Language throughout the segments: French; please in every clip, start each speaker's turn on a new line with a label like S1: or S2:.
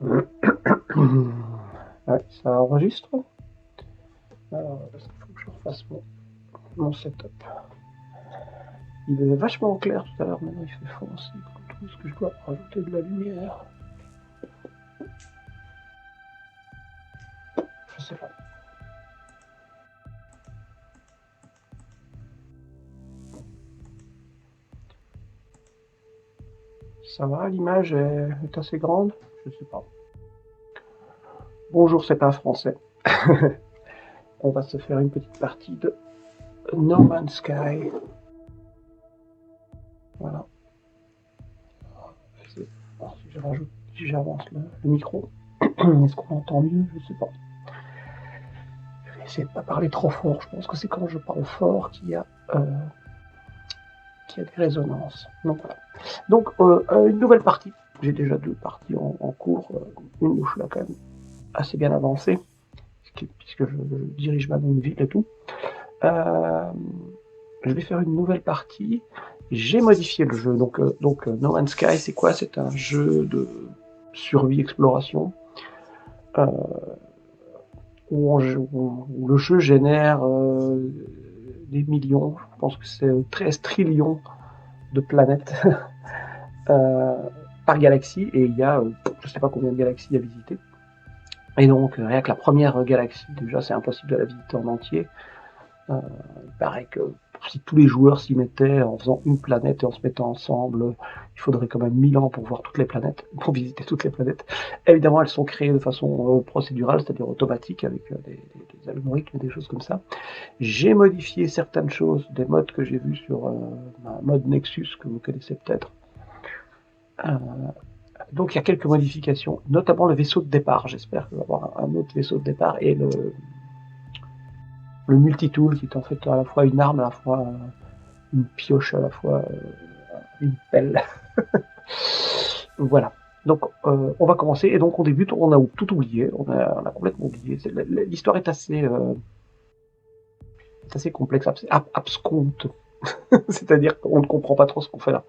S1: Ouais, ça enregistre. Alors, il faut que je refasse mon setup. Il est vachement clair tout à l'heure, maintenant il fait foncé. Est-ce que je dois rajouter de la lumière? Je sais pas. Ça va, l'image est assez grande? Je sais pas. Bonjour, c'est pas français. On va se faire une petite partie de No Man's Sky. Voilà. Alors, si j'avance le micro, est-ce qu'on entend mieux? Je sais pas. Je vais essayer de pas parler trop fort. Je pense que c'est quand je parle fort qu'il y a des résonances. Donc voilà. Donc une nouvelle partie. J'ai déjà 2 parties en cours. Une où je suis là quand même assez bien avancé, puisque je dirige maintenant une ville et tout. Je vais faire une nouvelle partie. J'ai modifié le jeu. Donc No Man's Sky, c'est quoi? C'est un jeu de survie exploration où le jeu génère des millions. Je pense que c'est 13 trillions de planètes par galaxie, et il y a je sais pas combien de galaxies à visiter. Et donc rien que la première galaxie, déjà c'est impossible de la visiter en entier. Il paraît que si tous les joueurs s'y mettaient en faisant une planète et en se mettant ensemble, il faudrait quand même 1000 ans pour voir toutes les planètes, pour visiter toutes les planètes. Évidemment, elles sont créées de façon procédurale, c'est-à-dire automatique, avec des algorithmes et des choses comme ça. J'ai modifié certaines choses, des modes que j'ai vus sur un mode Nexus, que vous connaissez peut-être. Donc il y a quelques modifications, notamment le vaisseau de départ. J'espère qu'il va y avoir un autre vaisseau de départ, et le multitool, qui est en fait à la fois une arme, à la fois une pioche, à la fois une pelle. Voilà. Donc on va commencer, et donc on débute, on a tout oublié, on a complètement oublié. L'histoire est assez complexe, assez absconte. C'est-à-dire qu'on ne comprend pas trop ce qu'on fait là.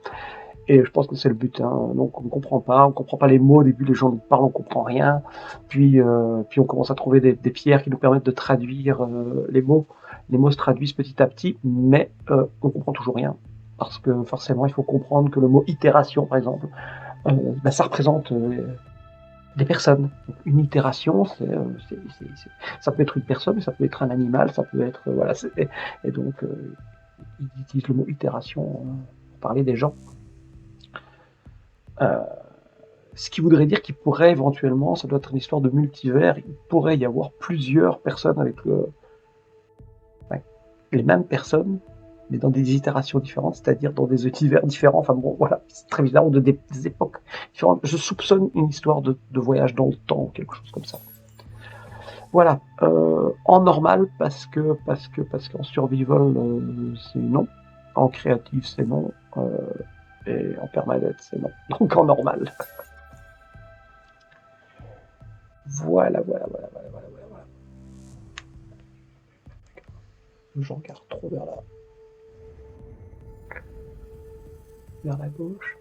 S1: Et je pense que c'est le but, hein. Donc on ne comprend pas les mots. Au début, les gens nous parlent, on comprend rien. Puis on commence à trouver des pierres qui nous permettent de traduire les mots. Les mots se traduisent petit à petit, mais on comprend toujours rien. Parce que forcément, il faut comprendre que le mot itération, par exemple, ça représente des personnes. Donc, une itération, ça peut être une personne, mais ça peut être un animal, ça peut être voilà. Et donc ils utilisent le mot itération pour parler des gens. Ce qui voudrait dire qu'il pourrait éventuellement, ça doit être une histoire de multivers, il pourrait y avoir plusieurs personnes avec les mêmes personnes, mais dans des itérations différentes, c'est-à-dire dans des univers différents. Enfin bon, voilà, c'est très bizarre, ou des époques différentes. Je soupçonne une histoire de voyage dans le temps, quelque chose comme ça. Voilà, en normal, parce qu'en survival, c'est non. En créatif, c'est non. Et en permanente, c'est non. Donc en normal. Voilà. Je regarde trop vers la gauche.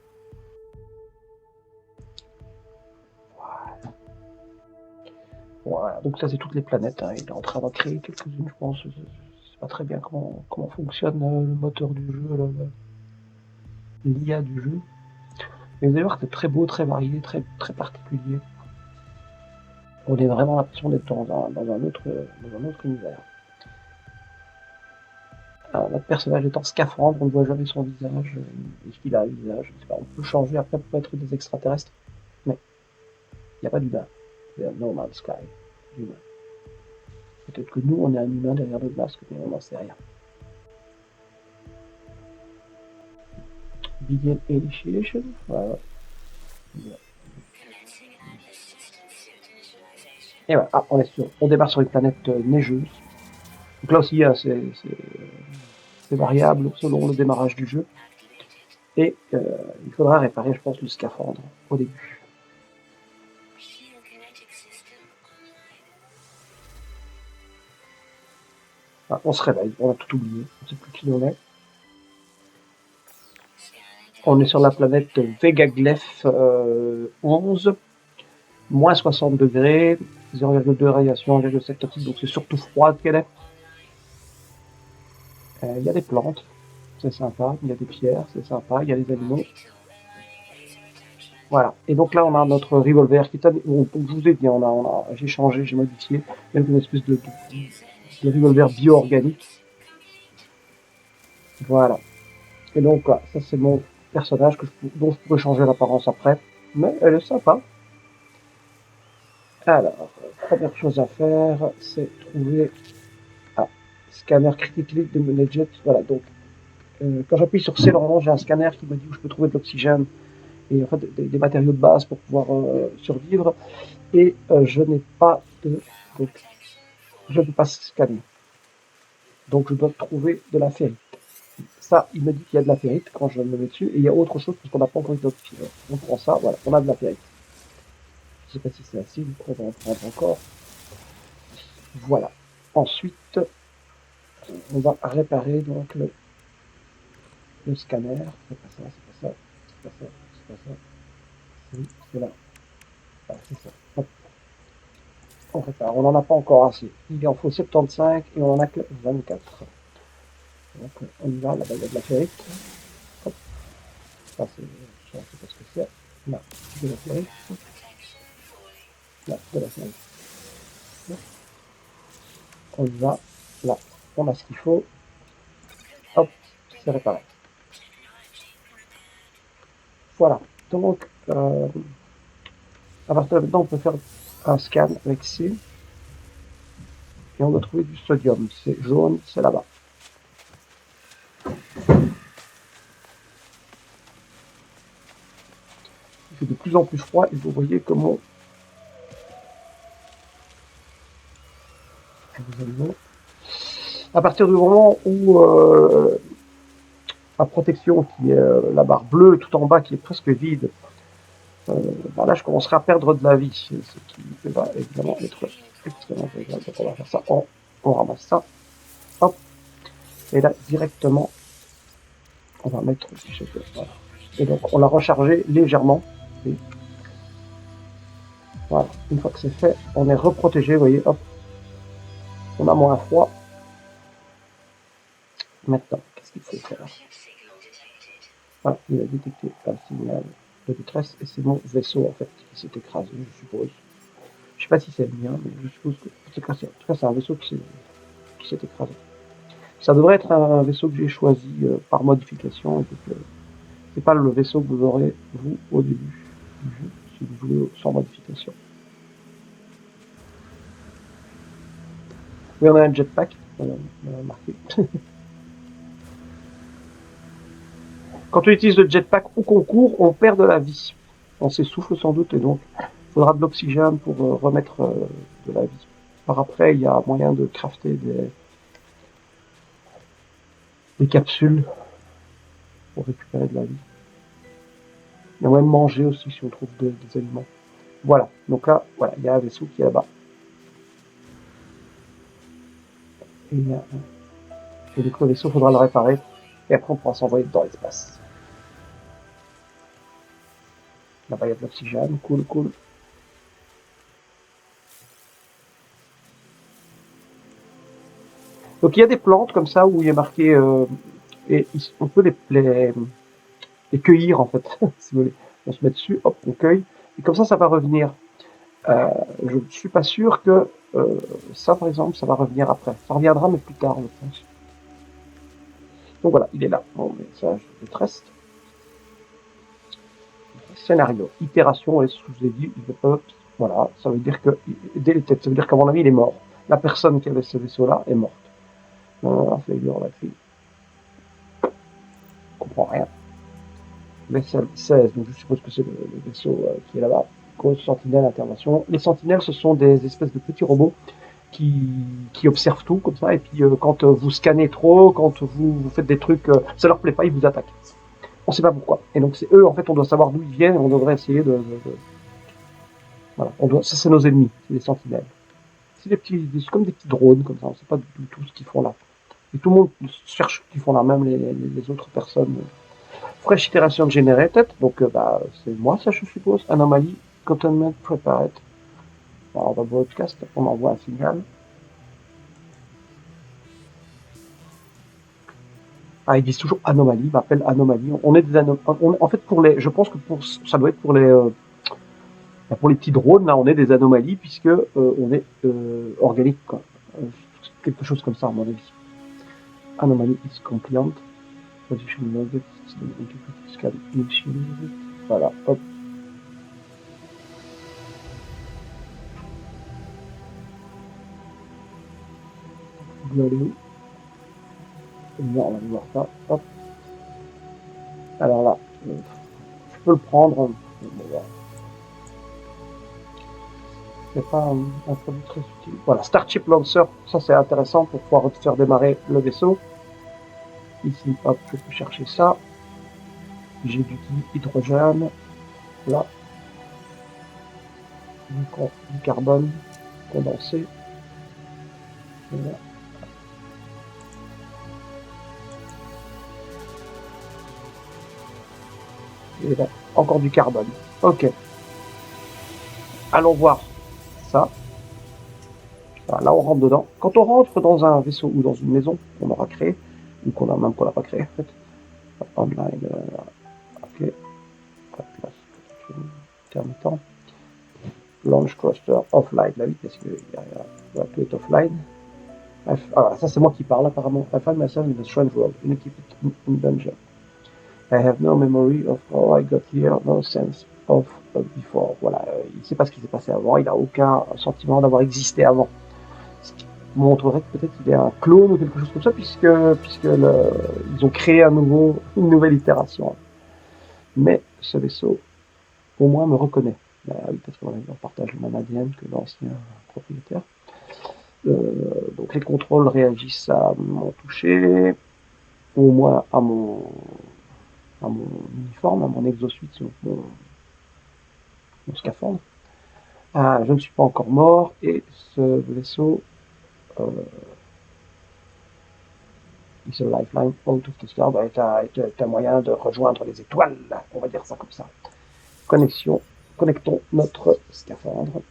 S1: Voilà, donc ça c'est toutes les planètes, hein. Il est en train d'en créer quelques-unes, je pense. Je sais pas très bien comment fonctionne le moteur du jeu, l'IA du jeu. Mais vous allez voir que c'est très beau, très varié, très particulier. On a vraiment l'impression d'être dans un autre univers. Alors, notre personnage est en scaphandre, on ne voit jamais son visage. Est-ce qu'il a un visage? Je sais pas, on peut changer après pour être des extraterrestres, mais il n'y a pas d'humain. C'est un No Man's Sky, d'humain. Peut-être que nous, on est un humain derrière notre masque, mais on n'en sait rien. Begin Initiation, voilà. Et voilà, on démarre sur une planète neigeuse. Donc là aussi, c'est variable selon le démarrage du jeu. Et il faudra réparer, je pense, le scaphandre au début. Ah, on se réveille, on a tout oublié, on ne sait plus qui on est. On est sur la planète Vega Glyph 11. Moins 60 degrés, 0,2 radiation, 1,7 toxique, donc c'est surtout froide qu'elle est. Il y a des plantes, c'est sympa, il y a des pierres, c'est sympa, il y a des animaux. Voilà. Et donc là, on a notre revolver qui est, bon, je vous ai dit, j'ai changé, j'ai modifié, même une espèce de revolver bio-organique. Voilà. Et donc, voilà, ça c'est mon personnage dont je pourrais changer l'apparence après. Mais elle est sympa. Alors, première chose à faire, c'est trouver un scanner critically de Jet. Voilà, donc quand j'appuie sur C, normalement j'ai un scanner qui me dit où je peux trouver de l'oxygène et en fait des matériaux de base pour pouvoir survivre. Et je n'ai pas de... Donc, je ne peux pas scanner. Donc je dois trouver de la ferrite. Ça, il me dit qu'il y a de la ferrite quand je me mets dessus. Et il y a autre chose parce qu'on n'a pas encore identifié. On prend ça, voilà, on a de la ferrite. Je ne sais pas si c'est assez, on va en prendre encore. Voilà. Ensuite, on va réparer donc le scanner. C'est pas ça, c'est pas ça, c'est pas ça, c'est pas ça. C'est là. Ah, c'est ça. Hop. On répare. On n'en a pas encore assez. Il en faut 75 et on en a que 24. Donc on y va, là-bas il y a de la ferrite. Hop. Ça c'est, je ne sais pas ce que c'est. Là, de la ferrite. Là, de la ferrite. Là. On y va. Là, on a ce qu'il faut. Hop, c'est réparé. Voilà. Donc, à partir de maintenant, on peut faire un scan avec C. Et on doit trouver du sodium. C'est jaune, c'est là-bas. Il fait de plus en plus froid et vous voyez comment à partir du moment où la protection qui est la barre bleue tout en bas qui est presque vide, là je commencerai à perdre de la vie, ce qui va évidemment être extrêmement agréable. Donc on va faire ça, on ramasse ça, hop, et là directement on va mettre voilà. Et donc on l'a rechargé légèrement. Et voilà, une fois que c'est fait, on est reprotégé, vous voyez, hop, on a moins froid. Maintenant, qu'est-ce qu'il faut faire? Voilà, il a détecté un signal de détresse et c'est mon vaisseau en fait qui s'est écrasé, je suppose. Je sais pas si c'est le mien, mais je suppose que c'est écrasé. En tout cas, c'est un vaisseau qui s'est écrasé. Ça devrait être un vaisseau que j'ai choisi par modification et que c'est pas le vaisseau que vous aurez vous au début du jeu si vous jouez sans modification. Oui, on a un jetpack, on a marqué. Quand on utilise le jetpack ou qu'on court, on perd de la vie. On s'essouffle sans doute et donc il faudra de l'oxygène pour remettre de la vie. Par après, il y a moyen de crafter des capsules pour récupérer de la vie. Il y a moyen de manger aussi si on trouve des aliments. Voilà, donc là, voilà, il y a un vaisseau qui est là-bas. Et donc le vaisseau, il faudra le réparer. Et après, on pourra s'envoyer dans l'espace. Là-bas, il y a de l'oxygène. Cool, cool. Donc, il y a des plantes comme ça où il est marqué... et on peut les cueillir, en fait. Si vous voulez. On se met dessus, hop, on cueille. Et comme ça va revenir. Je ne suis pas sûr que ça, par exemple, ça va revenir après. Ça reviendra, mais plus tard, je pense. Donc voilà, il est là. Bon, message de détresse. Scénario, itération, et je vous ai dit, voilà, ça veut dire que, deleted, ça veut dire qu'à mon avis, il est mort. La personne qui avait ce vaisseau-là est morte. Non, failure, la fille. Je comprends rien. Vaisseau 16, donc je suppose que c'est le vaisseau qui est là-bas. Grosse sentinelle, intervention. Les sentinelles, ce sont des espèces de petits robots qui observent tout comme ça, et puis quand vous scannez trop, quand vous faites des trucs, ça leur plaît pas, ils vous attaquent. On sait pas pourquoi. Et donc c'est eux, en fait, on doit savoir d'où ils viennent, et on devrait essayer voilà, ça c'est nos ennemis, c'est les sentinelles. C'est comme des petits drones comme ça, on sait pas du tout ce qu'ils font là. Et tout le monde cherche ce qu'ils font là, même les autres personnes. Fresh itération generated, donc c'est moi ça je suppose, anomalie Containment prepared. Alors, on va broadcast, on envoie un signal. Ah, ils disent toujours anomalie, m'appelle anomalie. On est des anomalies. En fait, je pense que ça doit être pour les petits drones, là, on est des anomalies puisque on est organique, quoi. Quelque chose comme ça, à mon avis. Anomalie is compliant. Position loaded. Scan initiated. Voilà, hop. Vous allez où? On va aller voir ça. Hop. Alors là, je peux le prendre. C'est pas un produit très utile. Voilà, Starship Lancer, ça c'est intéressant pour pouvoir faire démarrer le vaisseau. Ici, hop, je peux chercher ça. J'ai du hydrogène. Là. Du carbone condensé. Voilà. Et là, encore du carbone. Ok. Allons voir ça. Voilà, là, on rentre dedans. Quand on rentre dans un vaisseau ou dans une maison qu'on aura créé, ou qu'on n'a pas créé, en fait. Online. Ok. Intermittent. Launch cluster offline. Là, oui, parce qu'il y a tout est offline. Ah, ça, c'est moi qui parle, apparemment. I find myself in a strange world, in dungeon. I have no memory of how I got here, no sense of before. Voilà, il ne sait pas ce qui s'est passé avant, il n'a aucun sentiment d'avoir existé avant. Ce qui montrerait que peut-être il est un clone ou quelque chose comme ça, puisque ils ont créé une nouvelle itération. Mais ce vaisseau, au moins, me reconnaît. Oui, parce qu'on partage le même ADN que l'ancien propriétaire. Donc les contrôles réagissent à mon toucher, au moins à mon uniforme, à mon exosuite, mon scaphandre. Je ne suis pas encore mort et ce vaisseau is a lifeline out of the star est un moyen de rejoindre les étoiles, on va dire ça comme ça. Connectons notre scaphandre.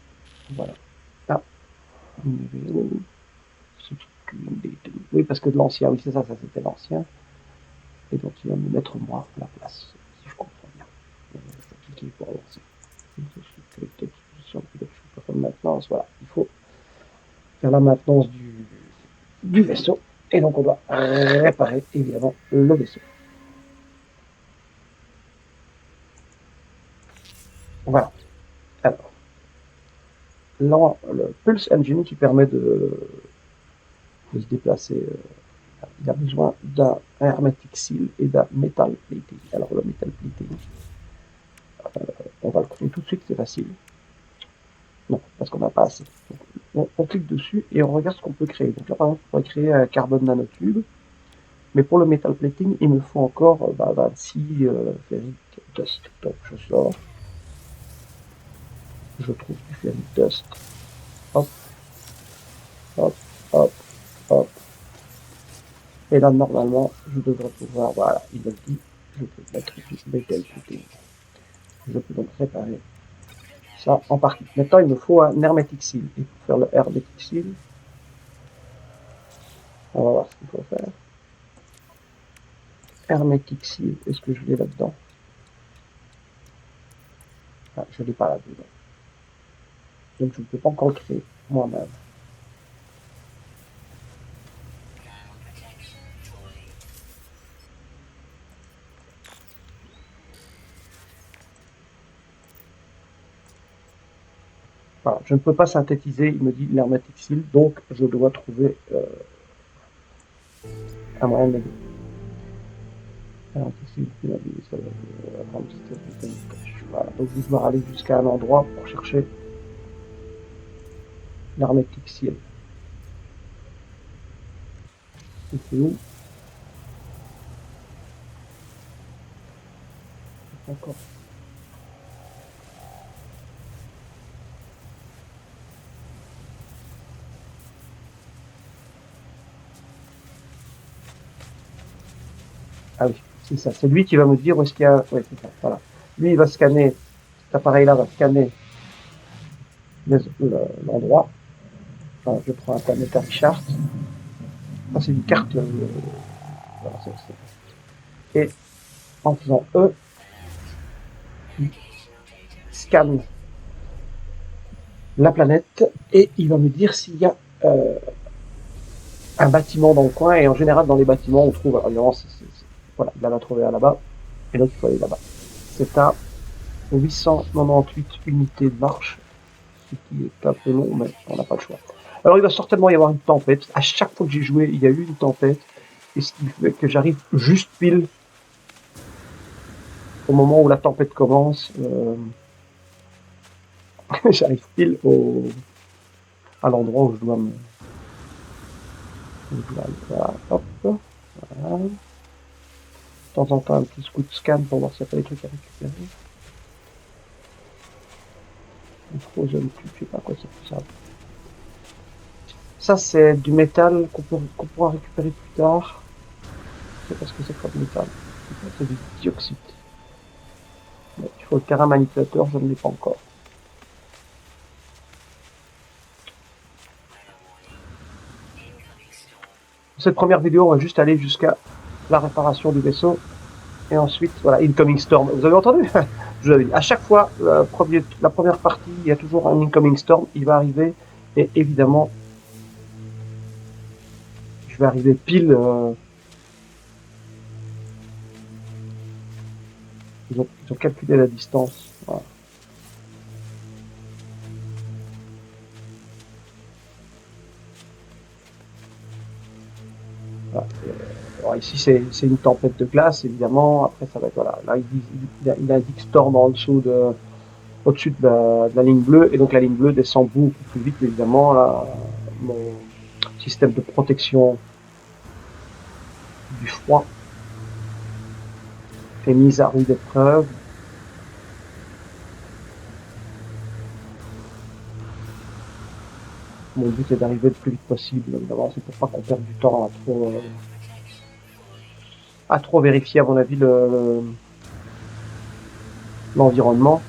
S1: Voilà. Ah. Oui, parce que de l'ancien, oui, c'est ça c'était l'ancien. Et donc il va me mettre moi à la place, si je comprends bien. Je vais cliquer pour avancer. Maintenance, voilà. Il faut faire la maintenance du vaisseau. Et donc on doit réparer évidemment le vaisseau. Voilà. Alors, là, le Pulse Engine qui permet de se déplacer, il a besoin d'un hermetic seal et d'un metal plating. Alors le metal plating, on va le créer tout de suite, c'est facile. Non, parce qu'on n'a pas assez. Donc, on clique dessus et on regarde ce qu'on peut créer. Donc là, par exemple, on pourrait créer un carbone nanotube. Mais pour le metal plating, il me faut encore 26 ferric dust. Donc je sors. Je trouve du ferric dust. Hop. Hop. Hop. Hop. Et là, normalement, je devrais pouvoir, voilà, il me dit, je peux mettre du metal plating. Je peux donc réparer ça en partie. Maintenant, il me faut un hermetic seal. Et pour faire le hermetic seal, on va voir ce qu'il faut faire. Hermetic seal, est-ce que je l'ai là-dedans? Ah, je ne l'ai pas là-dedans. Donc je ne peux pas encore le créer moi-même. Voilà, je ne peux pas synthétiser, il me dit l'hermetic seal, donc je dois trouver un moyen de l'aider. Voilà, donc je dois aller jusqu'à un endroit pour chercher l'hermetic seal. Et c'est où? Encore. Ah oui, c'est ça. C'est lui qui va me dire où est-ce qu'il y a. Oui, c'est ça. Voilà. Lui, il va scanner. Cet appareil-là va scanner l'endroit. Enfin, je prends un planetary chart. Ça, c'est une carte. Voilà, et en faisant E, il scanne la planète et il va me dire s'il y a un bâtiment dans le coin. Et en général, dans les bâtiments, on trouve. Alors, évidemment, voilà, il l'a trouvé là-bas. Et donc, il faut aller là-bas. C'est à 898 unités de marche, ce qui est un peu long, mais on n'a pas le choix. Alors, il va certainement y avoir une tempête. À chaque fois que j'ai joué, il y a eu une tempête. Et ce qui fait que j'arrive juste pile au moment où la tempête commence. J'arrive pile à l'endroit où je dois me. Voilà, hop, voilà. De temps en temps, un petit coup de scan pour voir s'il n'y a pas des trucs à récupérer. Une frozen tube, je sais pas quoi c'est ça. Ça, c'est du métal qu'on pourra récupérer plus tard. Je sais pas ce que c'est comme métal. C'est du dioxyde. Mais il faut le terrain manipulateur, je ne l'ai pas encore. Cette première vidéo, on va juste aller jusqu'à la réparation du vaisseau. Et ensuite, voilà, Incoming Storm. Vous avez entendu? Je vous avais dit. À chaque fois, la première partie, il y a toujours un Incoming Storm. Il va arriver. Et évidemment, je vais arriver pile. Ils ont calculé la distance. Voilà. Voilà. Alors ici, c'est une tempête de glace, évidemment. Après, ça va être, voilà. Là, il indique Storm en dessous au-dessus de la ligne bleue. Et donc, la ligne bleue descend beaucoup plus vite, évidemment. Là, mon système de protection du froid est mise à rude épreuve. Mon but est d'arriver le plus vite possible. Évidemment, c'est pour pas qu'on perde du temps à trop vérifier, à mon avis, l'environnement.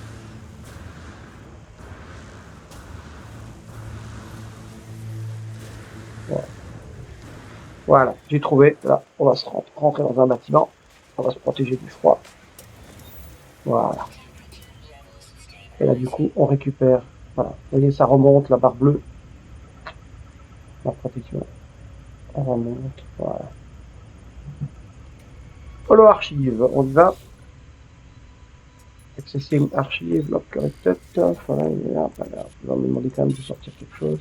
S1: Voilà, j'ai trouvé. Là, on va se rentrer dans un bâtiment. On va se protéger du froid. Voilà. Et là, du coup, on récupère. Voilà. Vous voyez, ça remonte, la barre bleue. La protection. On remonte. Voilà. Follow archive. On y va. Accessing archive, lock corrected. Voilà, on va me demander quand même de sortir quelque chose.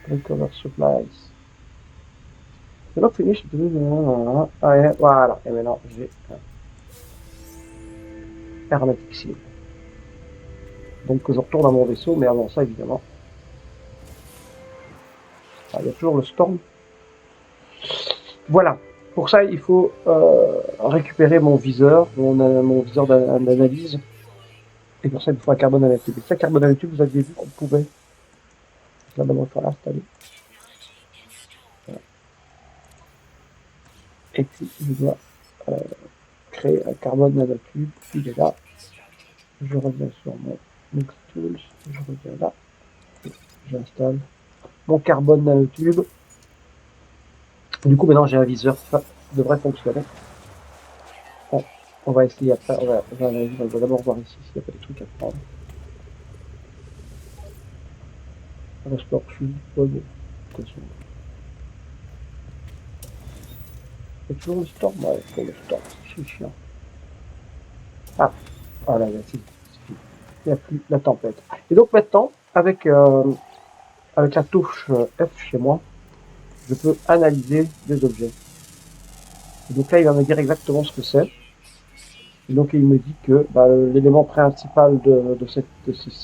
S1: Recover supplies. C'est not finished. Ah, ouais, voilà. Et maintenant, j'ai hermetic seal. Donc, je retourne à mon vaisseau, mais avant ça, évidemment. Ah, il y a toujours le storm. Voilà. Pour ça, il faut récupérer mon viseur d'analyse. Et pour ça, il me faut un carbone nanotube. Et ça, carbone nanotube, vous aviez vu qu'on pouvait. Là, d'abord, il faut l'installer. Voilà. Et puis, je dois créer un carbone nanotube. Il est là. Je reviens sur mon Mix Tools. Je reviens là. J'installe mon carbone nanotube. Du coup, maintenant, j'ai un viseur. Ça devrait fonctionner. Bon, on va essayer après. On va d'abord voir ici s'il n'y a pas des trucs à prendre. Restore Shield, bonne. Attention. Il y a toujours le storm. Ouais, il faut le storm. C'est chiant. Ah, voilà, il n'y a plus la tempête. Et donc maintenant, avec la touche F chez moi, je peux analyser des objets. Et donc là, il va me dire exactement ce que c'est. Et donc il me dit que l'élément principal c'est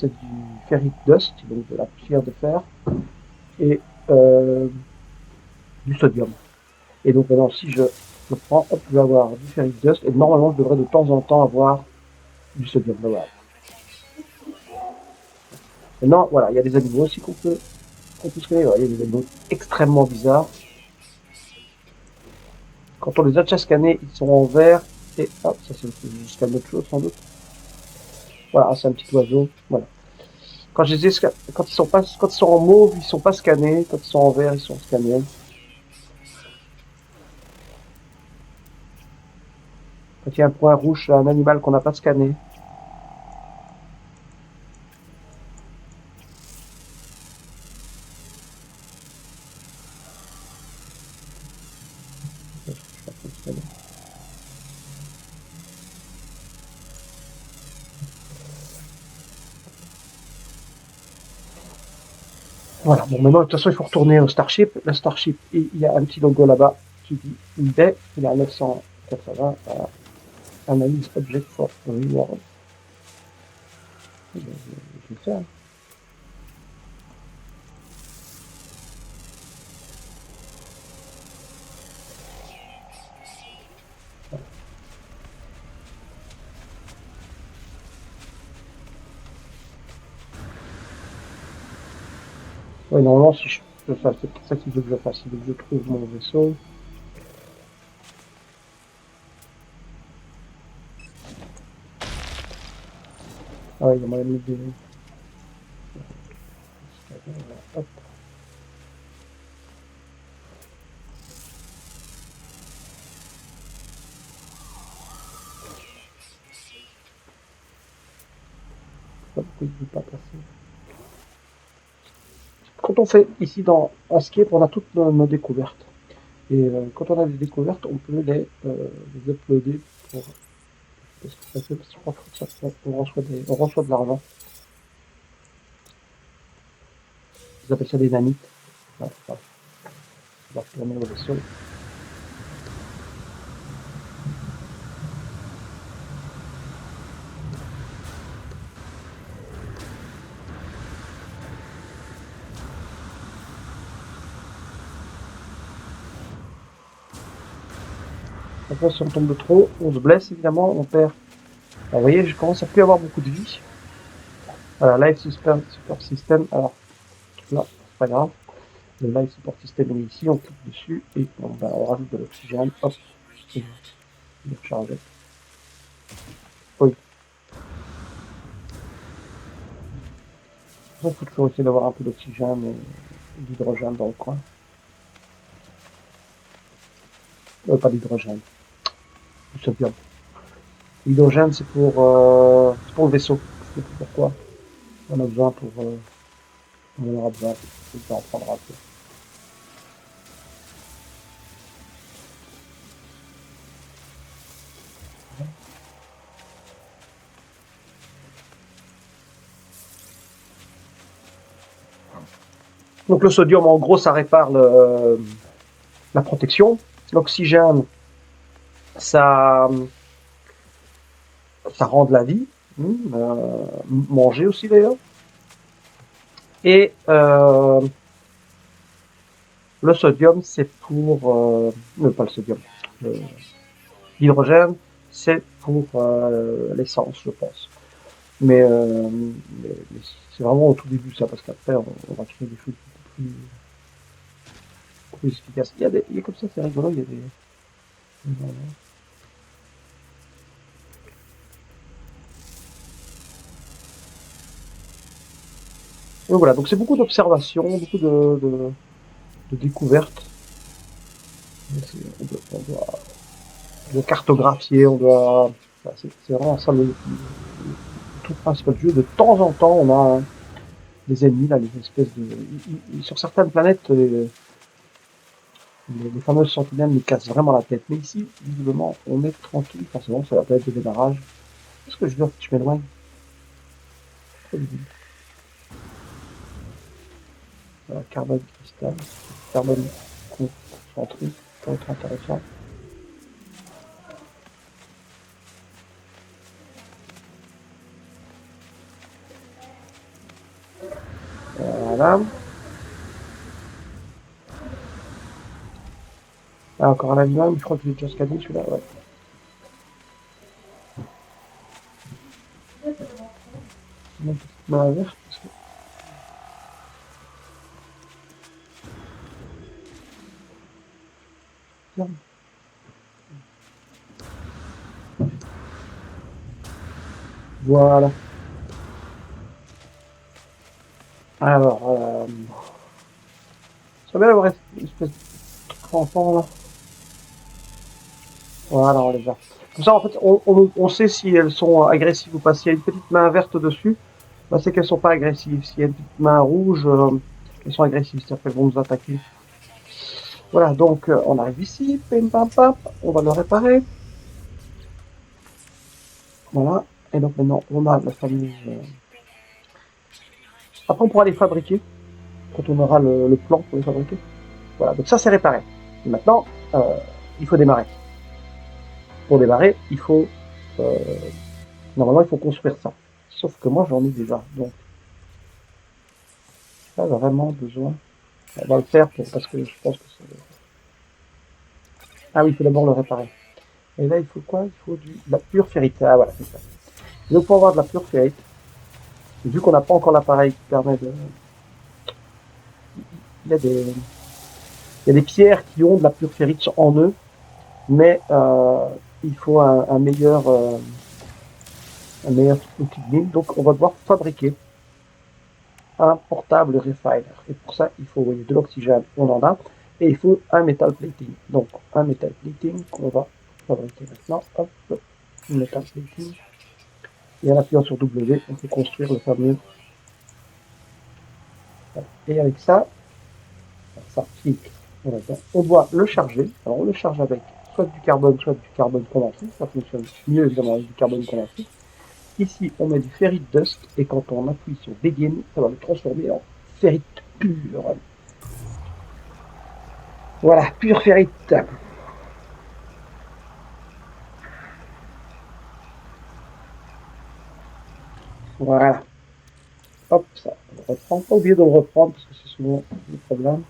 S1: du ferrite dust, donc de la pierre de fer, et du sodium. Et donc maintenant, si je prends, hop, je vais avoir du ferrite dust, et normalement, je devrais de temps en temps avoir du sodium. Voilà. Maintenant, voilà, il y a des animaux aussi qu'on peut scanner. Voilà, il y a des animaux extrêmement bizarres. Quand on les a déjà scannés, ils sont en vert. Et hop, ça c'est jusqu'à une autre chose sans doute. Voilà, c'est un petit oiseau. Voilà. Quand je les ai quand ils sont pas, quand ils sont en mauve, ils sont pas scannés. Quand ils sont en vert, ils sont scannés. Quand il y a un point rouge, c'est un animal qu'on n'a pas scanné. Voilà. Bon, maintenant, de toute façon, il faut retourner au Starship. Le Starship, il y a un petit logo là-bas qui dit eBay. Il est à 980. Voilà. Analyse Object for Reward. Je vais le faire. Oui, normalement, si je le fais, c'est pour ça qu'il veut que je le fasse. Il veut que je trouve mon vaisseau. Ah oui, il y a moyen de mettre des... Hop. Pourquoi il ne veut pas passer? Quand on fait ici dans Escape, on a toutes nos découvertes. Et quand on a des découvertes, on peut les uploader pour... Parce que ça fait, je crois que ça, on reçoit de l'argent. Ils appellent ça des nanites. Voilà, voilà. On va retourner au vaisseau. Après, si on tombe de trop, on se blesse évidemment, on perd. Alors, vous voyez, je commence à plus avoir beaucoup de vie. Voilà, Life Support System. Alors là, c'est pas grave. Le Life Support System est ici, on clique dessus et on rajoute de l'oxygène. Hop, il est chargé. Oui. Il faut toujours essayer d'avoir un peu d'oxygène et d'hydrogène dans le coin. Pas d'hydrogène, du sodium. L'hydrogène, c'est pour le vaisseau. C'est pourquoi on a besoin pour. On en aura besoin. Ça en prendra un peu. Donc le sodium, en gros, ça répare la protection. L'oxygène, ça, ça rend de la vie. Manger aussi d'ailleurs. Et le sodium, c'est pour... pas le sodium. L'hydrogène, c'est pour l'essence, je pense. Mais c'est vraiment au tout début ça, parce qu'après, on va créer des choses beaucoup plus efficaces. Il y a comme ça, c'est rigolo, il y a des... Donc voilà, donc c'est beaucoup d'observations, beaucoup de découvertes. On doit cartographier, on doit... C'est vraiment ça le tout principal du jeu. De temps en temps, on a des ennemis, là, les espèces de... Sur certaines planètes, les fameuses sentinelles nous cassent vraiment la tête. Mais ici, visiblement, on est tranquille. Forcément, c'est la planète de démarrage. Qu'est-ce que je veux? Je m'éloigne. Voilà, carbone cristal, carbone concentré, ça va être intéressant. Voilà. Ah, encore un animal, je crois que j'ai déjà scanné celui-là, ouais. Une petite main verte, parce que... Voilà. Alors, ça va y avoir une espèce de crampon là. Voilà, on les a. Comme ça, en fait, on sait si elles sont agressives ou pas. S'il y a une petite main verte dessus, bah, c'est qu'elles sont pas agressives. S'il y a une petite main rouge, elles sont agressives, c'est-à-dire qu'elles vont nous attaquer. Voilà, donc on arrive ici, pim pam pam, on va le réparer. Voilà, et donc maintenant on a la famille. Après on pourra les fabriquer quand on aura le plan pour les fabriquer. Voilà, donc ça c'est réparé. Et maintenant, il faut démarrer. Pour démarrer, il faut euh, normalement il faut construire ça. Sauf que moi j'en ai déjà, donc pas vraiment besoin. On va le faire parce que je pense que c'est. Ah oui, il faut d'abord le réparer. Et là il faut quoi? Il faut de la pure ferrite. Ah voilà, c'est ça. Donc pour avoir de la pure ferrite, vu qu'on n'a pas encore l'appareil qui permet de. Il y a des, il y a des pierres qui ont de la pure ferrite en eux, mais il faut un meilleur outil de mine. Donc on va devoir fabriquer un portable refiner. Et pour ça, il faut de l'oxygène, on en a, et il faut un metal plating. Donc un metal plating qu'on va fabriquer maintenant. Hop, metal plating. Et en appuyant sur W, on peut construire le fameux. Et avec ça, ça clique. On doit le charger. Alors on le charge avec soit du carbone condensé. Ça fonctionne mieux évidemment avec du carbone condensé. Ici, on met du ferrite dust et quand on appuie sur Begin, ça va le transformer en ferrite pure. Voilà, pure ferrite. Voilà. Hop, ça, on le reprend. Pas oublier de le reprendre parce que c'est souvent le problème.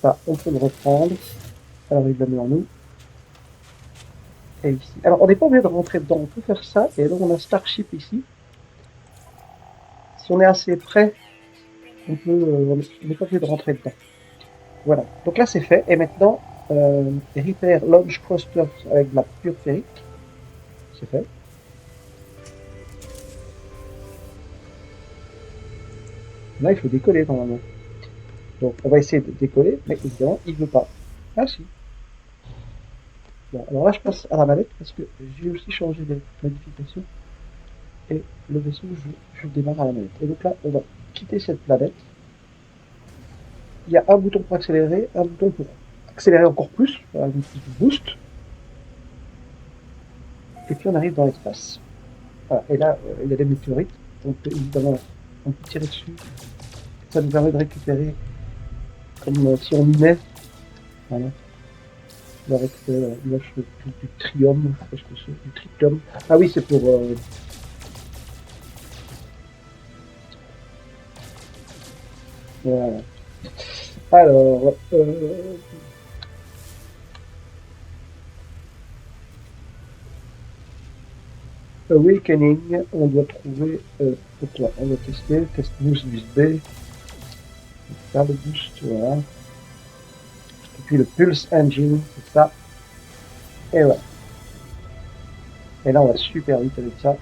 S1: Ça, on peut le reprendre. Alors, il le met en nous. Et ici. Alors, on n'est pas obligé de rentrer dedans. On peut faire ça. Et donc, on a Starship ici. Si on est assez près, on n'est pas obligé de rentrer dedans. Voilà. Donc là, c'est fait. Et maintenant, repair launch cluster avec de la pure ferrite. C'est fait. Là, il faut décoller normalement. Donc, on va essayer de décoller, mais évidemment, il ne veut pas. Ah si. Bon, alors là, je passe à la manette parce que j'ai aussi changé les modifications. Et le vaisseau, je démarre à la manette. Et donc là, on va quitter cette planète. Il y a un bouton pour accélérer, un bouton pour accélérer encore plus, un petit boost. Et puis on arrive dans l'espace. Voilà. Et là, il y a des météorites. Donc évidemment, on peut tirer dessus. Ça nous permet de récupérer, comme si on minait. Voilà. On va récupérer du trium, je sais pas ce que c'est, du tritium. Ah oui, c'est pour. Voilà. Alors, Awakening, on doit trouver. Pourquoi on va tester. Test boost USB. Faire le boost, voilà. Et puis le Pulse Engine, c'est ça. Et voilà. Et là, on va super vite avec ça.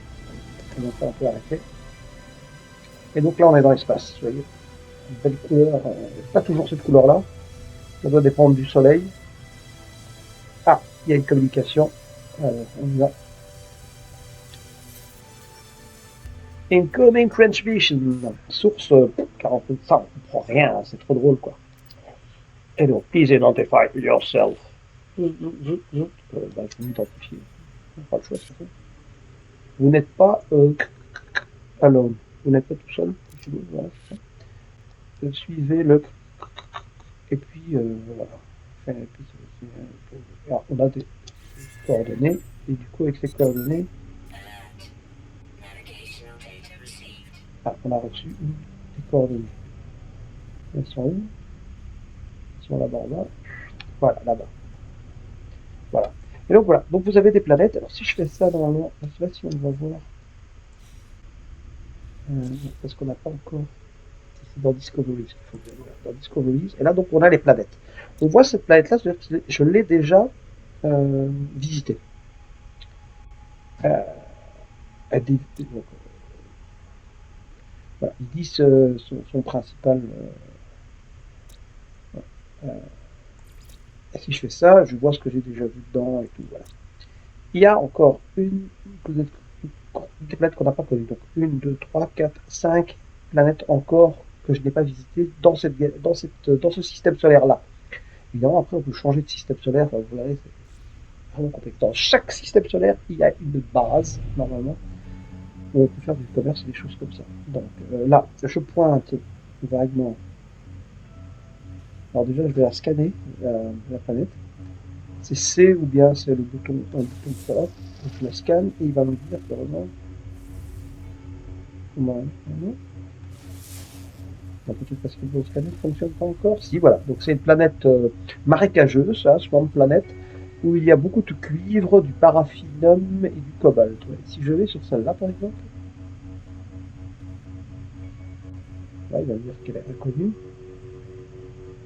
S1: Donc on peut arrêter. Et donc là, on est dans l'espace. Vous voyez, une belle couleur. Pas toujours cette couleur-là. Ça doit dépendre du soleil. Ah, il y a une communication. On y va. Incoming transmission. Source 40. Ça, on comprend rien. C'est trop drôle, quoi. Et donc, please identify yourself. Bah, vous m'identifiez. Pas le choix, c'est fait. Vous n'êtes pas alone. Vous n'êtes pas tout seul. Voilà, suivez le. Et puis, voilà. Alors, on a des coordonnées. Et du coup, avec ces coordonnées, on a reçu des coordonnées. Elles sont où? Elles sont là-bas, là. Voilà, là-bas. Voilà. Et donc voilà. Donc vous avez des planètes. Alors si je fais ça normalement, je ne sais pas si on va voir. Parce qu'on n'a pas encore. C'est dans Discoveries qu'il faut que dans Discoveries. Et là donc on a les planètes. On voit cette planète-là, c'est-à-dire que je l'ai déjà visitée. Euh, donc, Voilà, ils disent son principal. Euh, et si je fais ça, je vois ce que j'ai déjà vu dedans et tout. Voilà. Il y a encore des planètes qu'on n'a pas connues. Donc, une, deux, trois, quatre, cinq planètes encore que je n'ai pas visitées dans ce système solaire-là. Évidemment, après, on peut changer de système solaire. Enfin, vous verrez, c'est vraiment complexe. Dans chaque système solaire, il y a une base, normalement, où on peut faire du commerce et des choses comme ça. Donc, là, je pointe vaguement. Alors, déjà, je vais la scanner, la planète. C'est C ou bien c'est le bouton, un bouton de ça. Donc, je la scanne et il va me dire carrément. Non, peut-être parce que le scanner ne fonctionne pas encore. Si, voilà. Donc, c'est une planète marécageuse, ça, ce genre de planète, où il y a beaucoup de cuivre, du paraffinum et du cobalt. Ouais. Si je vais sur celle-là, par exemple, là, il va me dire qu'elle est inconnue.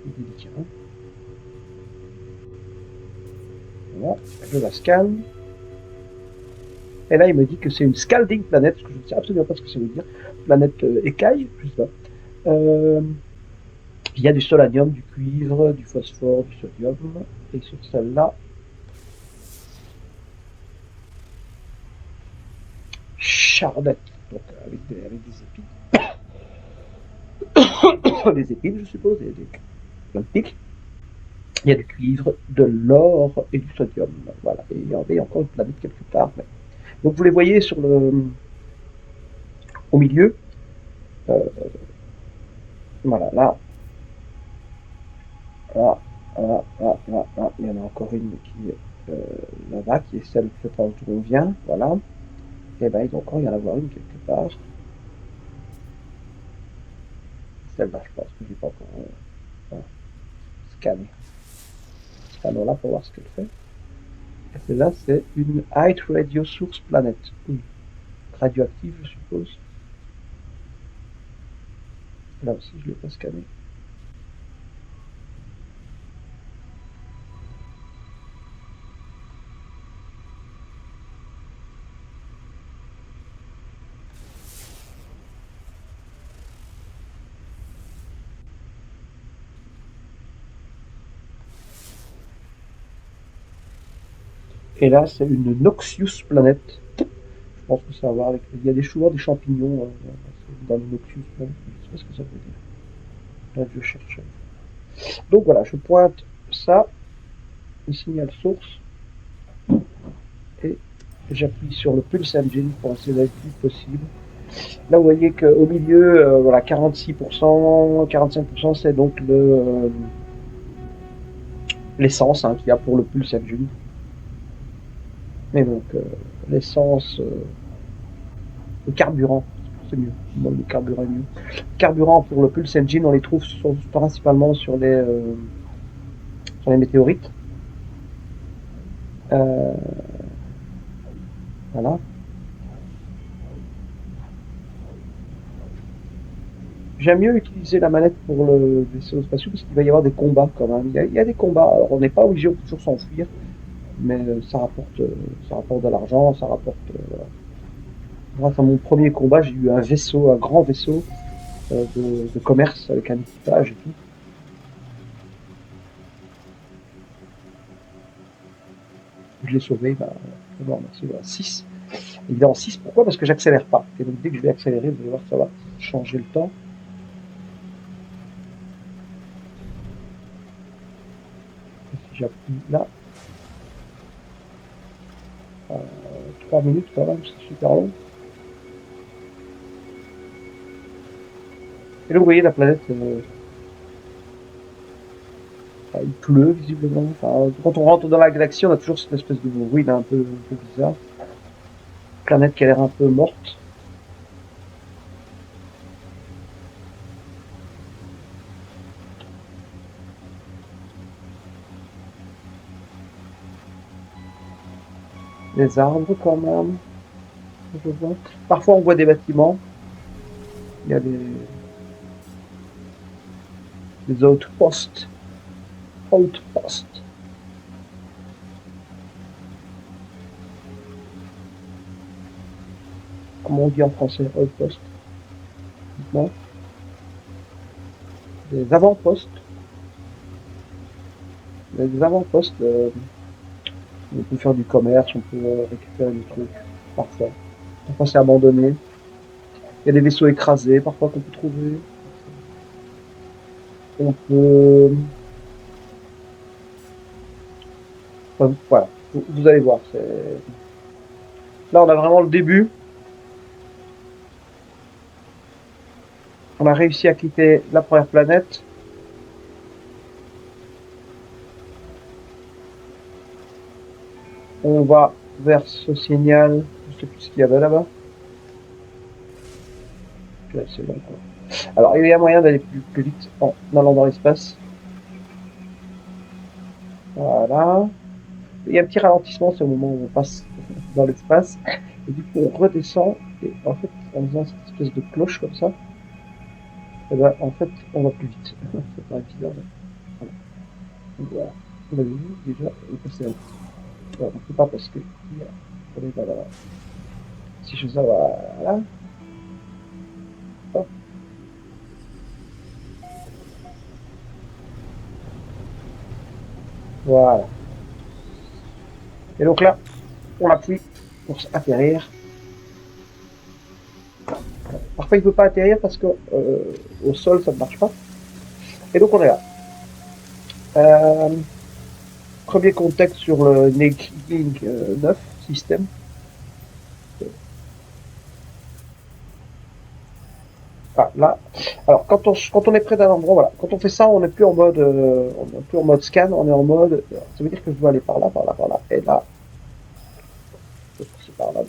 S1: Il dit tiens, voilà, je la scanne. Et là, il me dit que c'est une scalding planète, parce que je ne sais absolument pas ce que ça veut dire. Planète écaille, je sais pas. Il y a du solanium, du cuivre, du phosphore, du sodium. Et sur celle-là, charbette, donc avec des épines, je suppose, des pics. Il y a du cuivre, de l'or et du sodium. Voilà. Et il y avait encore une planète quelque part. Mais... Donc vous les voyez au milieu. Euh, voilà, là, là, là, là, là, là. Il y en a encore une qui est là-bas, qui est celle que d'où on vient. Voilà. Et ben, il doit encore y en avoir une quelque part. Celle-là, je pense que je n'ai pas encore scanné. Scannons-la pour voir ce qu'elle fait. Et celle-là, c'est une Height Radio Source Planet. Radioactive, je suppose. Là aussi, je ne l'ai pas scanné. Et là, c'est une Noxious Planet. Je pense que ça va voir avec. Il y a souvent des champignons dans le Noxious Planet. Je ne sais pas ce que ça veut dire. Là, je cherche. Donc voilà, je pointe ça, le signal source, et j'appuie sur le Pulse Engine pour essayer d'aller le plus possible. Là, vous voyez qu'au milieu, voilà, 46%, 45%, c'est donc l'essence qu'il y a pour le Pulse Engine. Mais donc, l'essence, le carburant, c'est mieux. Bon, le carburant est mieux. Le carburant pour le Pulse Engine, on les trouve principalement sur les météorites. Euh, voilà. J'aime mieux utiliser la manette pour le vaisseau spatial parce qu'il va y avoir des combats quand même. Il y a des combats. Alors, on n'est pas obligé de toujours s'enfuir, mais ça rapporte de l'argent, ça rapporte. Grâce à mon premier combat, j'ai eu un vaisseau, un grand vaisseau de commerce avec un équipage et tout. Je l'ai sauvé, bah, bon, merci, voilà, 6. Évidemment 6, pourquoi? Parce que j'accélère pas. Et donc dès que je vais accélérer, vous allez voir que ça va changer le temps. Et si j'appuie là, 3 minutes quand même, c'est super long. Et là vous voyez la planète, il pleut visiblement. Enfin, quand on rentre dans la galaxie, on a toujours cette espèce de bruit là, un peu bizarre. Planète qui a l'air un peu morte. Les arbres quand même. Je vois. Parfois on voit des bâtiments. Il y a des outposts. Outposts. Comment on dit en français outpost? Non, des avant-postes. Des avant-postes. On peut faire du commerce, on peut récupérer des trucs, parfois. Parfois c'est abandonné. Il y a des vaisseaux écrasés, parfois qu'on peut trouver. On peut. Enfin, voilà, vous allez voir. Là, on a vraiment le début. On a réussi à quitter la première planète. On va vers ce signal. Je sais plus ce qu'il y avait là-bas. Là, c'est bon, quoi. Alors, il y a moyen d'aller plus vite en allant dans l'espace. Voilà. Il y a un petit ralentissement, c'est au moment où on passe dans l'espace. Et du coup, on redescend. Et en fait, en faisant cette espèce de cloche comme ça, et ben, en fait, on va plus vite. Ça paraît bizarre. Voilà. Donc, voilà. On avait vu déjà, on passait un. Voilà, on ne peut pas parce que. On est là. Si je fais ça, voilà. Hop. Voilà. Et donc là, on appuie pour atterrir. Parfois, il ne peut pas atterrir parce que au sol, ça ne marche pas. Et donc, on est là. Euh, Premier contact sur le Netlink 9 système. Ah, là, alors quand on est près d'un endroit, voilà, quand on fait ça, on n'est plus en mode, on n'est plus en mode scan, on est en mode, ça veut dire que je dois aller par là, par là, par là, et là, c'est par là, donc,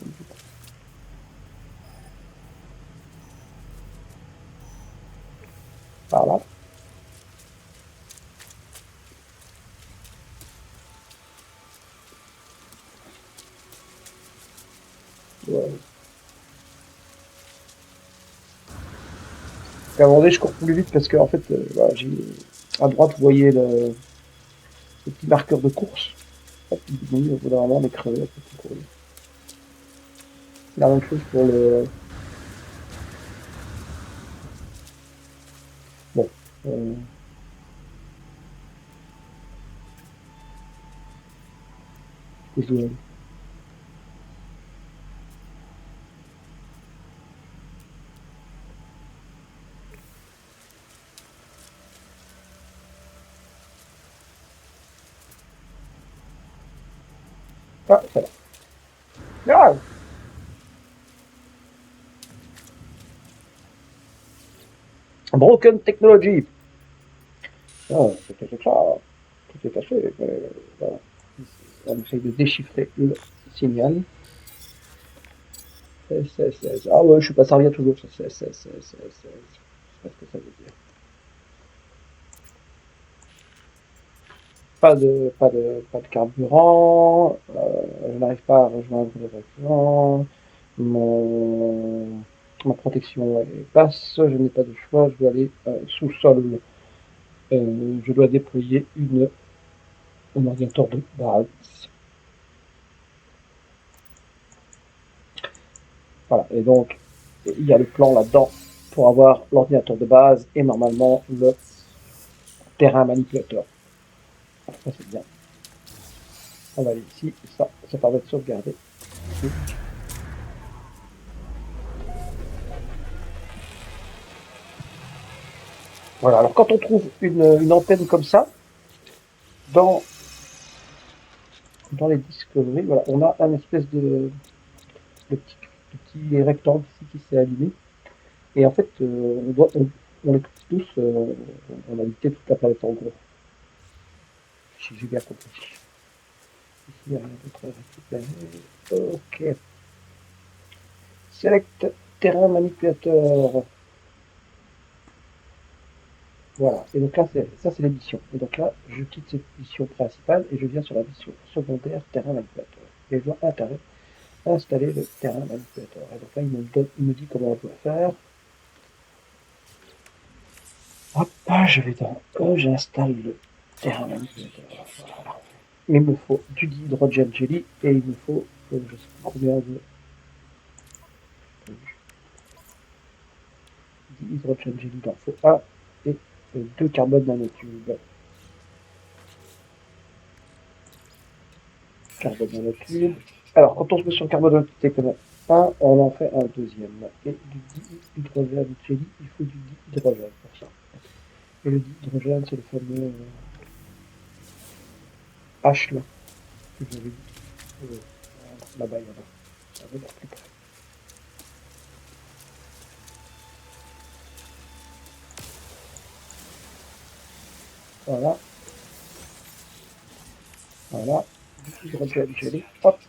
S1: par là. Ouais. À un moment donné, je cours plus vite parce que en fait, voilà, à droite, vous voyez le petit marqueur de course. Hop, au bout d'un moment, on est crevé, on peut plus courir. La même chose pour le, bon, euh, je dois aller. Ah, ça va. Ah, broken technology. Ah, c'est ça, tout est caché. Voilà. On essaye de déchiffrer le signal. Ah ouais, je suis pas ça revient toujours. Qu'est-ce que ça veut dire? Pas de carburant. Je n'arrive pas à rejoindre le bâtiment. Mon, Ma protection est basse. Je n'ai pas de choix. Je dois aller sous-sol. Je dois déployer un ordinateur de base. Voilà. Et donc, il y a le plan là-dedans pour avoir l'ordinateur de base et normalement le terrain manipulateur. Ça, c'est bien. On va aller ici. Ça permet de sauvegarder. Voilà. Alors, quand on trouve une antenne comme ça, dans, dans les Discovery, voilà, on a un espèce de petit rectangle ici qui s'est allumé. Et en fait, on les touche tous, on a habité toute la planète en gros. Si j'ai bien compris. Ici, il n'y a rien d'autre à récupérer. Ok. Select terrain manipulateur. Voilà. Et donc là, ça c'est l'édition. Et donc là, je quitte cette mission principale et je viens sur la mission secondaire terrain manipulateur. Et je dois installer le terrain manipulateur. Et donc là, il me dit comment on doit faire. Hop, je vais dans j'installe le terrain manipulateur. Voilà. Il me faut du hydrogène jelly et il me faut, je sais pas combien de Hydrogène, j'ai dit il en faut un. Et 2 carbone nanotubes. Carbone nanotube. Alors, quand on se met sur le carbone nanotube comme un, on en fait un deuxième. Et du dihydrogène, j'ai dit, il faut du dihydrogène pour ça. Et le dihydrogène, c'est le fameux H là, que j'avais dit. Là-bas, il y en a. Ça va être plus près. Voilà. Voilà. Dihydrogène gelé. Hop.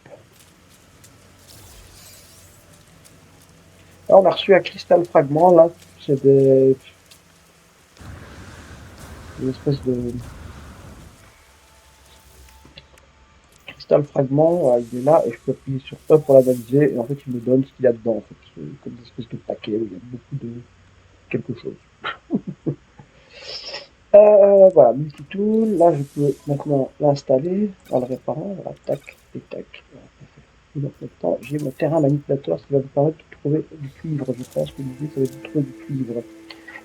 S1: Là, on a reçu un cristal fragment, là. C'est une espèce de cristal fragment. Il est là et je peux appuyer sur E pour l'analyser. Et en fait, il me donne ce qu'il y a dedans. En fait. C'est comme une espèce de paquet où il y a beaucoup de quelque chose. Voilà, multitool. Là, je peux maintenant l'installer en le réparant. Voilà, tac et tac. Et donc maintenant, j'ai mon terrain manipulateur, ce qui va me permettre de trouver du cuivre. Je pense que l'idée, ça va être de trouver du cuivre.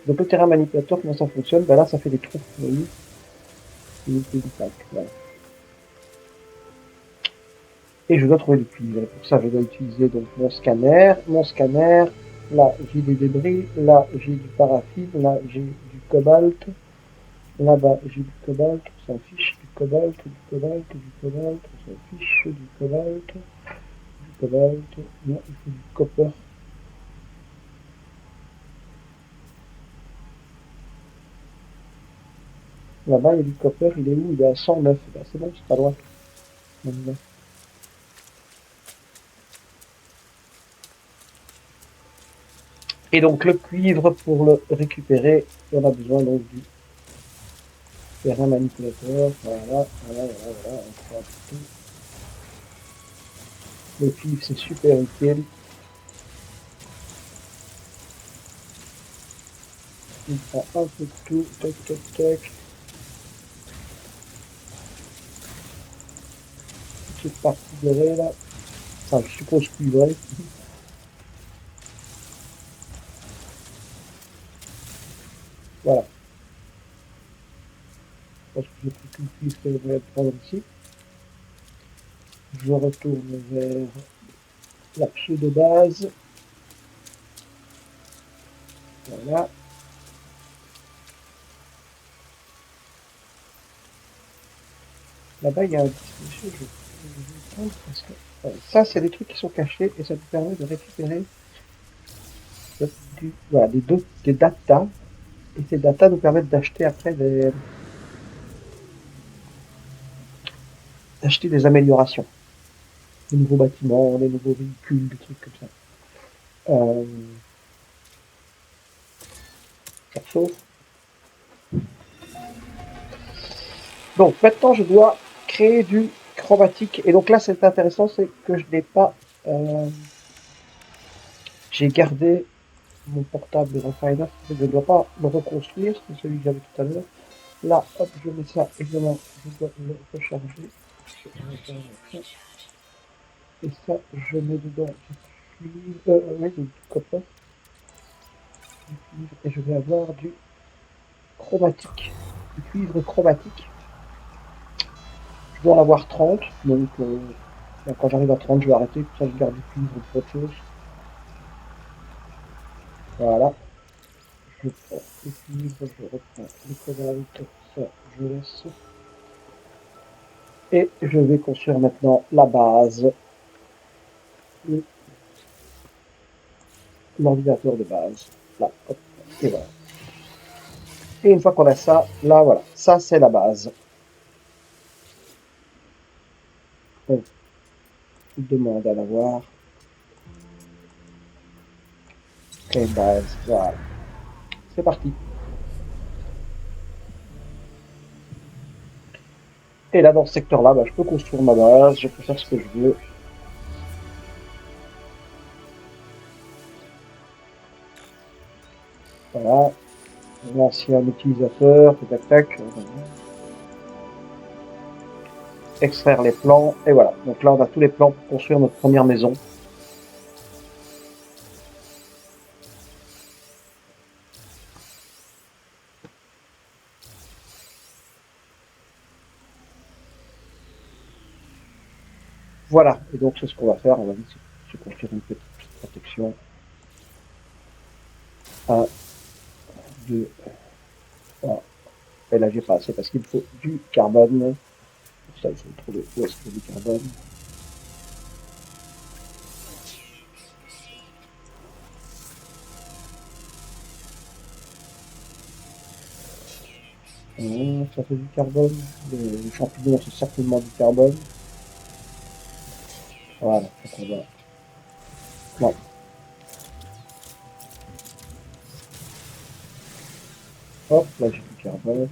S1: Donc le terrain manipulateur, comment ça fonctionne? Ben là, ça fait des trous. Vous voyez? Voilà. Et je dois trouver du cuivre. Pour ça, je dois utiliser donc mon scanner. Mon scanner, là, j'ai des débris. Là, j'ai du paraffine. Là, j'ai du cobalt. Là-bas, j'ai du cobalt. On s'en fiche du cobalt, du cobalt, du cobalt. On s'en fiche du cobalt. Du cobalt. Non, il faut du copper. Là-bas, il y a du copper. Il est où? Il est à 109. Ben, c'est bon, c'est pas loin. Et donc le cuivre, pour le récupérer, on a besoin donc du terrain manipulateur. Voilà. On prend tout. Le cuivre, c'est super utile. On prend un peu de tout. Tac, tac, tac. Petite partie dorée là. Enfin, je suppose cuivrée. Voilà. Je pense que j'ai pris tout le cuivre que je voulais prendre ici. Je retourne vers la pseudo-base. Voilà. Là-bas, il y a un dispositif. Je vais prendre parce que ça, c'est des trucs qui sont cachés et ça me permet de récupérer voilà, des data. Et ces data nous permettent d'acheter après d'acheter des améliorations. Des nouveaux bâtiments, des nouveaux véhicules, des trucs comme ça. Ça chauffe. Donc maintenant, je dois créer du chromatique. Et donc là, c'est intéressant, c'est que je n'ai pas... j'ai gardé mon portable de Refiner. Je ne dois pas le reconstruire, c'est celui que j'avais tout à l'heure. Là, hop, je mets ça, évidemment, je dois le recharger. Et ça, je mets dedans du cuivre, oui, du copper. Et je vais avoir du chromatique, du cuivre chromatique. Je dois en avoir 30, donc quand j'arrive à 30, je vais arrêter, comme ça je garde du cuivre pour autre chose. Voilà. Je prends le cuivre, je reprends le cobalt, ça je laisse. Et je vais construire maintenant la base, l'ordinateur de base. Là, hop, et voilà. Et une fois qu'on a ça, là voilà, ça c'est la base. On demande à l'avoir. Créer base, voilà. C'est parti. Et là, dans ce secteur-là, bah, je peux construire ma base, je peux faire ce que je veux. Voilà. L'ancien utilisateur, tac, tac. Extraire les plans, et voilà. Donc là, on a tous les plans pour construire notre première maison. Voilà, et donc c'est ce qu'on va faire, on va vite se construire une petite protection. 1, 2, 3. Et là j'ai pas assez parce qu'il me faut du carbone. Pour ça il faut trouver où est-ce qu'il y a du carbone. Ça fait du carbone. Les champignons c'est certainement du carbone. Voilà, donc on va. Non. Hop, là j'ai du carbone.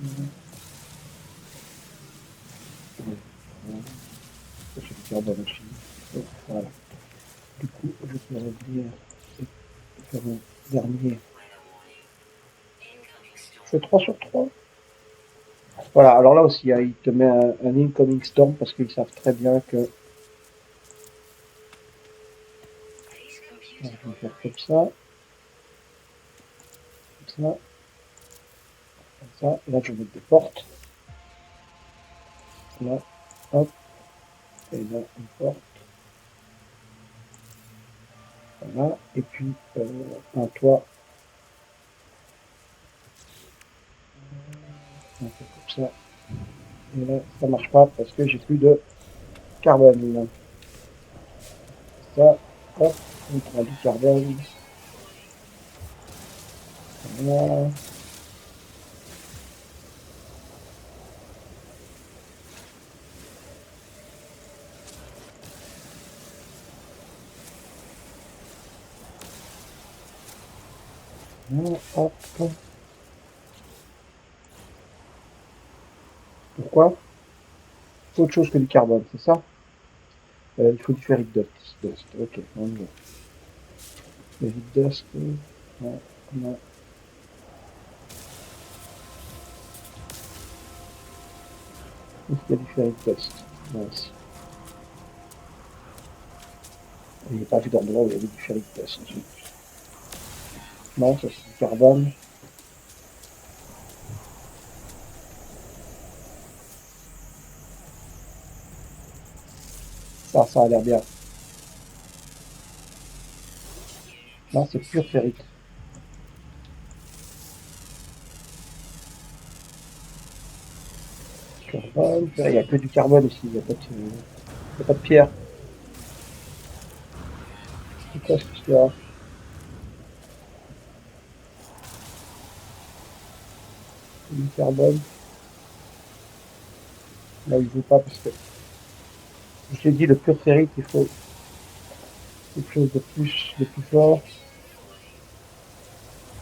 S1: Ça j'ai du carbone aussi. Et voilà. Du coup, je peux revenir et faire un dernier. Je fais 3 sur 3. Voilà, alors là aussi, hein, il te met un incoming storm parce qu'ils savent très bien que. Alors, je vais faire comme ça, comme ça. Là, je vais mettre des portes. Là, hop, et là, une porte. Voilà, et puis un toit. Un peu comme ça. Et là, ça marche pas parce que j'ai plus de carbone. Ça, hop, on prend du carbone. Voilà. Voilà, hop. Pourquoi? C'est autre chose que du carbone, c'est ça? Il faut du ferric dust. Ok, on y va. Ferric dust. Ouais, ouais. Est-ce qu'il y a du ferric dust? Mince. Il n'est pas vu d'endroit où il y avait du ferric dust. Non, ça c'est du carbone. Ça a l'air bien. Non, c'est pur ferrite. Carbone. Il n'y a que du carbone ici, il n'y a, a pas de pierre. C'est quoi ce qu'il y a? Du carbone. Là, il ne veut pas parce que je t'ai dit, le pur ferrite, il faut quelque chose de plus fort.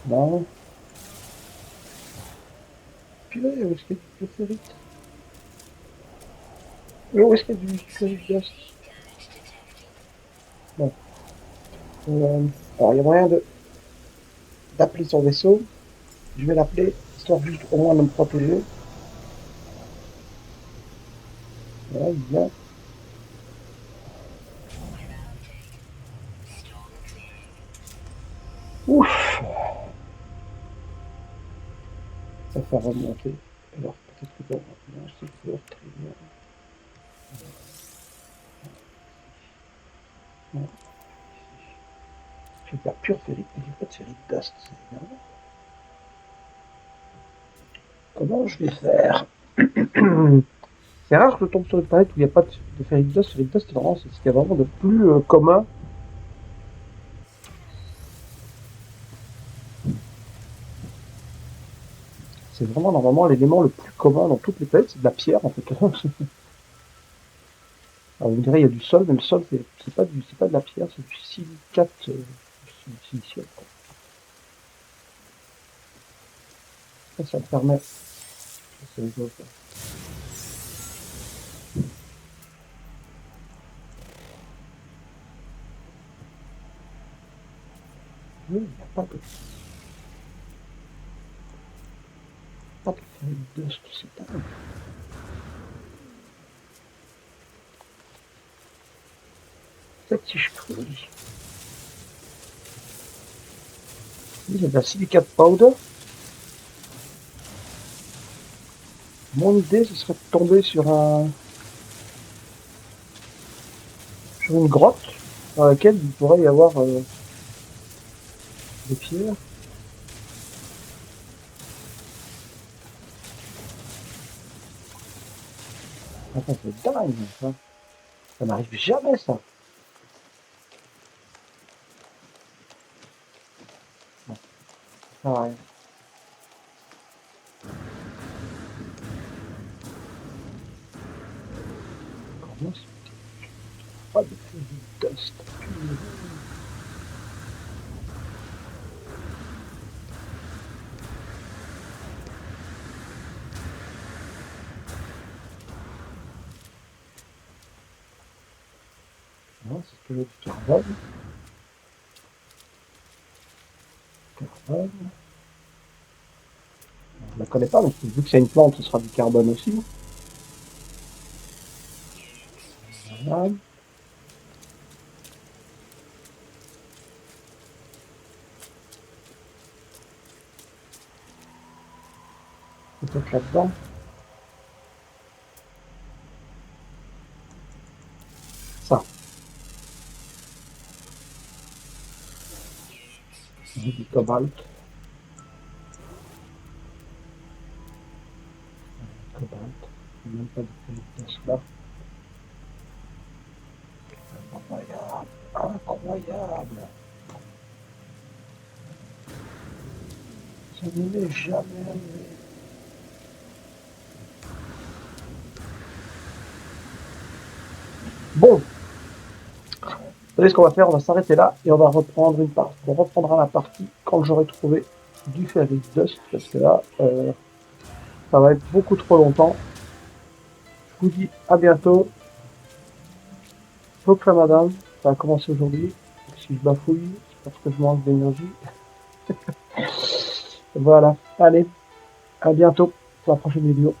S1: Non. Puis là, où est-ce qu'il y a du pur ferrite? Où est-ce qu'il y a du ferrite dust? Bon. Alors, il y a moyen d'appeler son vaisseau. Je vais l'appeler, histoire juste au moins de me protéger. Voilà, il vient. Ouf, ça fait remonter. Alors, peut-être que bon, non, c'est fort, très bien. Non, je vais faire pure ferrite, mais j'ai pas de ferrite dust, c'est énorme. Comment je vais faire? C'est rare que je tombe sur une planète où il n'y a pas de ferrite dust. Ferrite dust, vraiment, c'est ce qu'il y a vraiment de plus commun. C'est vraiment normalement l'élément le plus commun dans toutes les planètes, c'est de la pierre en fait. Alors on dirait il y a du sol, mais le sol c'est pas de la pierre, c'est du silicate, silicium. Ça me permet. C'est rigolo, ça. Oui, il n'y a pas de ferrite dust, c'est dingue. Peut-être si je creuse. Il y a de la silicate powder. Mon idée, ce serait de tomber sur un. sur une grotte dans laquelle il pourrait y avoir des pierres. Attends, c'est dingue, ça. Ça n'arrive jamais, ça. Non, ça sert à rien. Comment c'est pas de dust? Non, c'est ce que j'ai du carbone. Carbone. Je la connais pas, mais vu que c'est une plante, ce sera du carbone aussi. Voilà. Peut-être là-dedans. Ça. Du cobalt. Cobalt. Il n'y a même pas de cela. Incroyable. Incroyable. Ça ne m'est jamais arrivé. Bon, vous savez ce qu'on va faire? On va s'arrêter là et on va reprendre une partie. On reprendra la partie quand j'aurai trouvé du ferric dust, parce que là, ça va être beaucoup trop longtemps. Je vous dis à bientôt. Faut que la madame, ça a commencé aujourd'hui. Si je bafouille, c'est parce que je manque d'énergie. Voilà. Allez, à bientôt pour la prochaine vidéo.